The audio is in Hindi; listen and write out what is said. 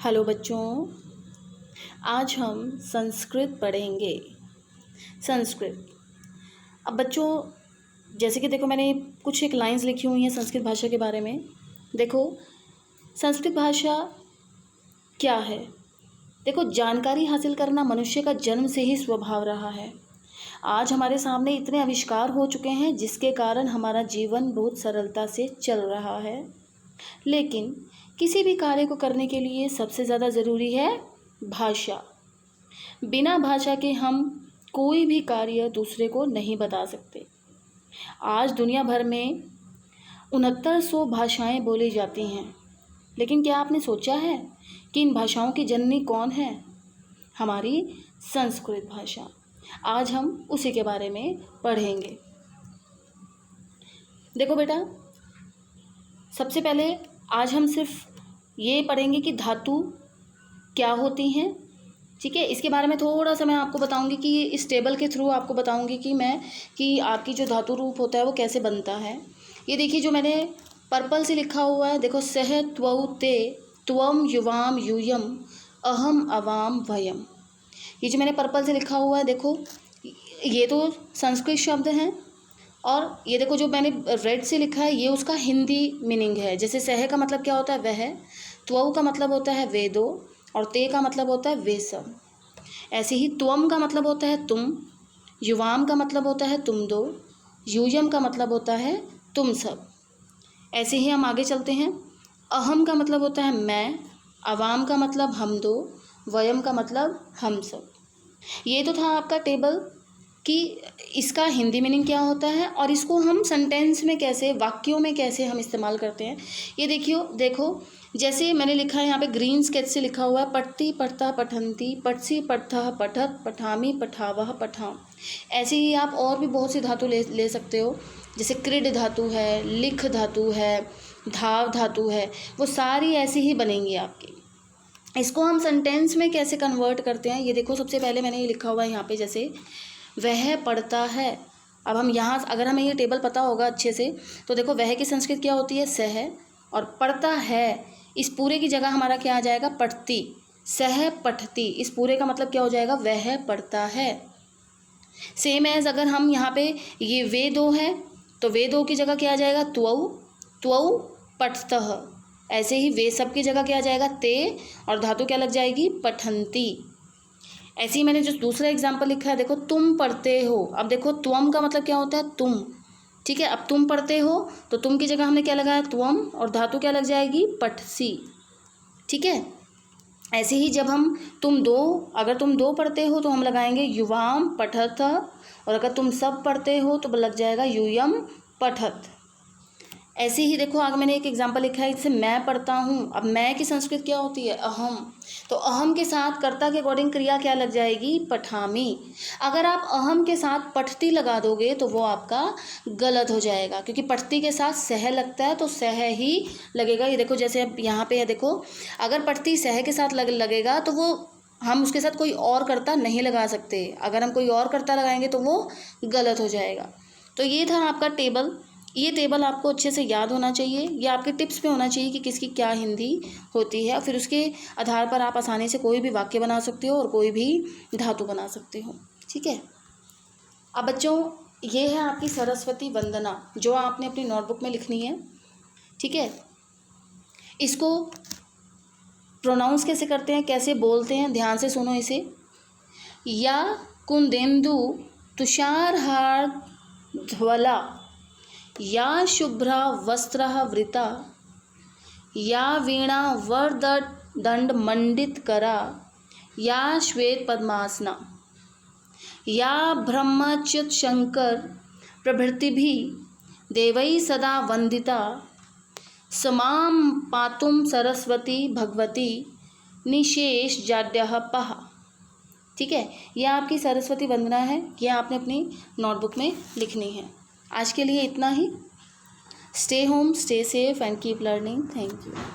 हेलो बच्चों, आज हम संस्कृत पढ़ेंगे। संस्कृत। अब बच्चों, जैसे कि देखो मैंने कुछ एक लाइंस लिखी हुई हैं संस्कृत भाषा के बारे में। देखो, संस्कृत भाषा क्या है। देखो, जानकारी हासिल करना मनुष्य का जन्म से ही स्वभाव रहा है। आज हमारे सामने इतने आविष्कार हो चुके हैं जिसके कारण हमारा जीवन बहुत सरलता से चल रहा है, लेकिन किसी भी कार्य को करने के लिए सबसे ज़्यादा ज़रूरी है भाषा। बिना भाषा के हम कोई भी कार्य दूसरे को नहीं बता सकते। आज दुनिया भर में 6900 भाषाएं बोली जाती हैं, लेकिन क्या आपने सोचा है कि इन भाषाओं की जननी कौन है? हमारी संस्कृत भाषा। आज हम उसी के बारे में पढ़ेंगे। देखो बेटा, सबसे पहले आज हम सिर्फ ये पढ़ेंगे कि धातु क्या होती हैं, ठीक है। इसके बारे में थोड़ा सा मैं आपको बताऊंगी कि इस टेबल के थ्रू आपको बताऊंगी कि आपकी जो धातु रूप होता है वो कैसे बनता है। ये देखिए, जो मैंने पर्पल से लिखा हुआ है, देखो, सह त्वौ ते त्वम युवाम यूयम अहम अवाम वयम। ये जो मैंने पर्पल से लिखा हुआ है, देखो, ये तो संस्कृत शब्द हैं, और ये देखो जो मैंने रेड से लिखा है ये उसका हिंदी मीनिंग है। जैसे सह का मतलब क्या होता है वह, त्वौ का मतलब होता है वे दो, और ते का मतलब होता है वे सब। ऐसे ही त्वम का मतलब होता है तुम, युवाम का मतलब होता है तुम दो, यूयम का मतलब होता है तुम सब। ऐसे ही हम आगे चलते हैं। अहम का मतलब होता है मैं, अवाम का मतलब हम दो, वयम का मतलब हम सब। ये तो था आपका टेबल कि इसका हिंदी मीनिंग क्या होता है और इसको हम सेंटेंस में कैसे, वाक्यों में कैसे हम इस्तेमाल करते हैं। ये देखो, जैसे मैंने लिखा है यहाँ पे ग्रीन स्केच से लिखा हुआ है, पठती पठता पठंती, पठसी पठता पठत, पठामी पठावह पठाम। ऐसे ही आप और भी बहुत सी धातु ले सकते हो। जैसे क्रीड धातु है, लिख धातु है, धाव धातु है, वो सारी ऐसी ही बनेंगी आपकी। इसको हम सेंटेंस में कैसे कन्वर्ट करते हैं, ये देखो, सबसे पहले मैंने ये लिखा हुआ है यहाँ पे, जैसे वह पढ़ता है। अब हम यहाँ, अगर हमें ये टेबल पता होगा अच्छे से, तो देखो, वह की संस्कृत क्या होती है सह, और पढ़ता है, इस पूरे की जगह हमारा क्या आ जाएगा पढ़ती। सह पठती, इस पूरे का मतलब क्या हो जाएगा वह पढ़ता है। सेम एज अगर हम यहाँ पे ये वे दो है तो वे दो की जगह क्या आ जाएगा त्वौ, त्वौ पठतः। ऐसे ही वे सब की जगह क्या आ जाएगा ते, और धातु क्या लग जाएगी पठंती। ऐसे ही मैंने जो दूसरा एग्जाम्पल लिखा है, देखो, तुम पढ़ते हो। अब देखो, त्वम का मतलब क्या होता है तुम, ठीक है। अब तुम पढ़ते हो तो तुम की जगह हमने क्या लगाया त्वम, और धातु क्या लग जाएगी पठसी, ठीक है। ऐसे ही जब हम अगर तुम दो पढ़ते हो तो हम लगाएंगे युवाम पठत, और अगर तुम सब पढ़ते हो तो लग जाएगा यूयम पठत। ऐसे ही देखो, आगे मैंने एक एग्जाम्पल लिखा है, जैसे मैं पढ़ता हूँ। अब मैं की संस्कृत क्या होती है अहम, तो अहम के साथ कर्ता के अकॉर्डिंग क्रिया क्या लग जाएगी पठामी। अगर आप अहम के साथ पठती लगा दोगे तो वो आपका गलत हो जाएगा, क्योंकि पठती के साथ सह लगता है तो सह ही लगेगा। ये देखो, जैसे अब यहाँ पे है, देखो, अगर पठती सह के साथ लगेगा तो वो हम उसके साथ कोई और कर्ता नहीं लगा सकते। अगर हम कोई और कर्ता लगाएंगे तो वो गलत हो जाएगा। तो ये था आपका टेबल। ये टेबल आपको अच्छे से याद होना चाहिए, ये आपके टिप्स पे होना चाहिए कि किसकी क्या हिंदी होती है। फिर उसके आधार पर आप आसानी से कोई भी वाक्य बना सकते हो और कोई भी धातु बना सकते हो, ठीक है। अब बच्चों, ये है आपकी सरस्वती वंदना, जो आपने अपनी नोटबुक में लिखनी है, ठीक है। इसको प्रोनाउंस कैसे करते हैं, कैसे बोलते हैं, ध्यान से सुनो इसे। या कुंदेन्दु तुषारहार ध्वला, या शुभ्रा वस्त्रः वृता, या वीणा वरदंड मंडित करा, या श्वेत पद्मासना, या ब्रह्मच्युत शंकर प्रभृतिभि देवै सदा वंदिता, समां पातुम सरस्वती भगवती निशेष जाड्यः पहा। ठीक है, यह आपकी सरस्वती वंदना है, यह आपने अपनी नोटबुक में लिखनी है। आज के लिए इतना ही। Stay home, stay safe and keep learning. Thank you.